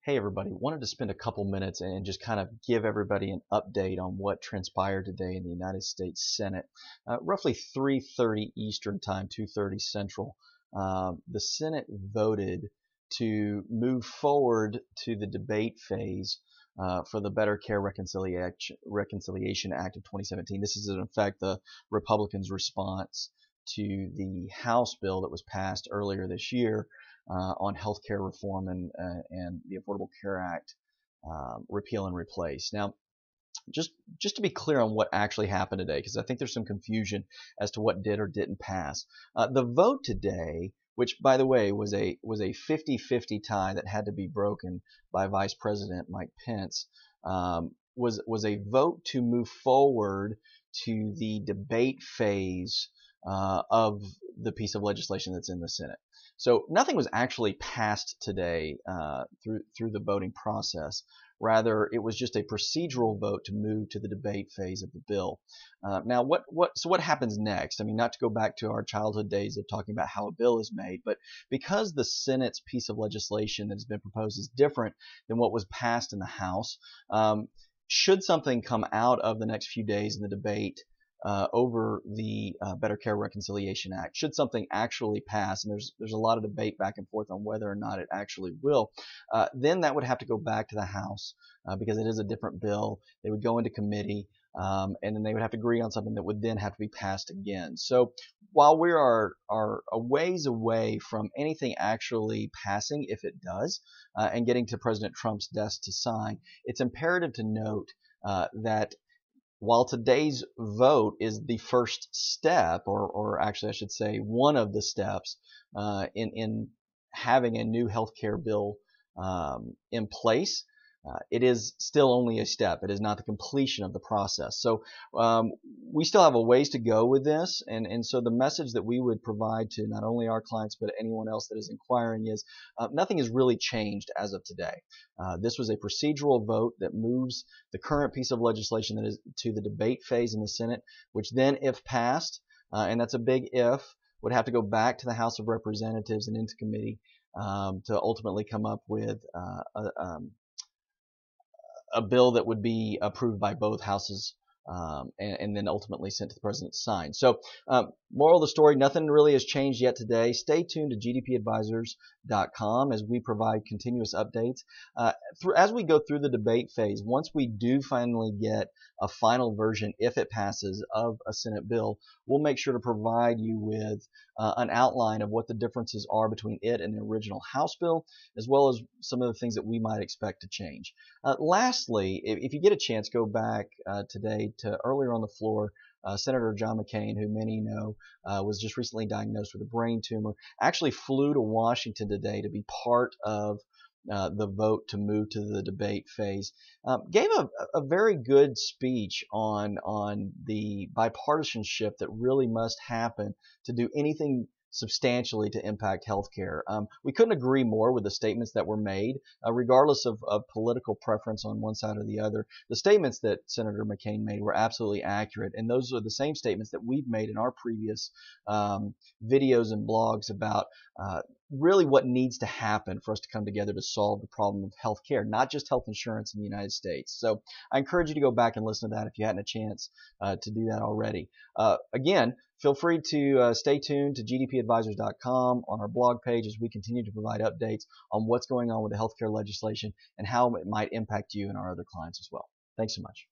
Hey everybody, wanted to spend a couple minutes and just kind of give everybody an update on what transpired today in the United States Senate. Roughly 3:30 Eastern Time, 2:30 Central. The Senate voted to move forward to the debate phase for the Better Care Reconciliation Act of 2017. This is in effect the Republicans' response to the House bill that was passed earlier this year on health care reform and the Affordable Care Act repeal and replace. Now, just to be clear on what actually happened today, because I think there's some confusion as to what did or didn't pass. The vote today, which by the way was a 50-50 tie that had to be broken by Vice President Mike Pence, was a vote to move forward to the debate phase of the piece of legislation that's in the Senate. So nothing was actually passed today through the voting process. Rather, it was just a procedural vote to move to the debate phase of the bill. Now, what happens next? I mean, not to go back to our childhood days of talking about how a bill is made, but because the Senate's piece of legislation that has been proposed is different than what was passed in the House, should something come out of the next few days in the debate over the Better Care Reconciliation Act, should something actually pass, and there's a lot of debate back and forth on whether or not it actually will, then that would have to go back to the House because it is a different bill. They would go into committee, and then they would have to agree on something that would then have to be passed again. So while we are a ways away from anything actually passing, if it does, and getting to President Trump's desk to sign, it's imperative to note that while today's vote is the first step, or actually I should say one of the steps in having a new health care bill in place, it is still only a step. It is not the completion of the process. So we still have a ways to go with this, and so the message that we would provide to not only our clients but anyone else that is inquiring is nothing has really changed as of today. This was a procedural vote that moves the current piece of legislation that is to the debate phase in the Senate, which then, if passed, and that's a big if, would have to go back to the House of Representatives and into committee to ultimately come up with a bill that would be approved by both houses and then ultimately sent to the president to sign. So moral of the story, nothing really has changed yet today. Stay tuned to gdpadvisors.com as we provide continuous updates. As we go through the debate phase, once we do finally get a final version, if it passes, of a Senate bill, we'll make sure to provide you with an outline of what the differences are between it and the original House bill, as well as some of the things that we might expect to change. Lastly, if you get a chance, go back today to earlier on the floor. Senator John McCain, who many know was just recently diagnosed with a brain tumor, actually flew to Washington today to be part of the vote to move to the debate phase. Gave a very good speech on the bipartisanship that really must happen to do anything substantially to impact healthcare. We couldn't agree more with the statements that were made, regardless of political preference on one side or the other. The statements that Senator McCain made were absolutely accurate, and those are the same statements that we've made in our previous videos and blogs about really what needs to happen for us to come together to solve the problem of healthcare, not just health insurance in the United States. So I encourage you to go back and listen to that if you hadn't a chance to do that already. Again, feel free to stay tuned to gdpadvisors.com on our blog page as we continue to provide updates on what's going on with the healthcare legislation and how it might impact you and our other clients as well. Thanks so much.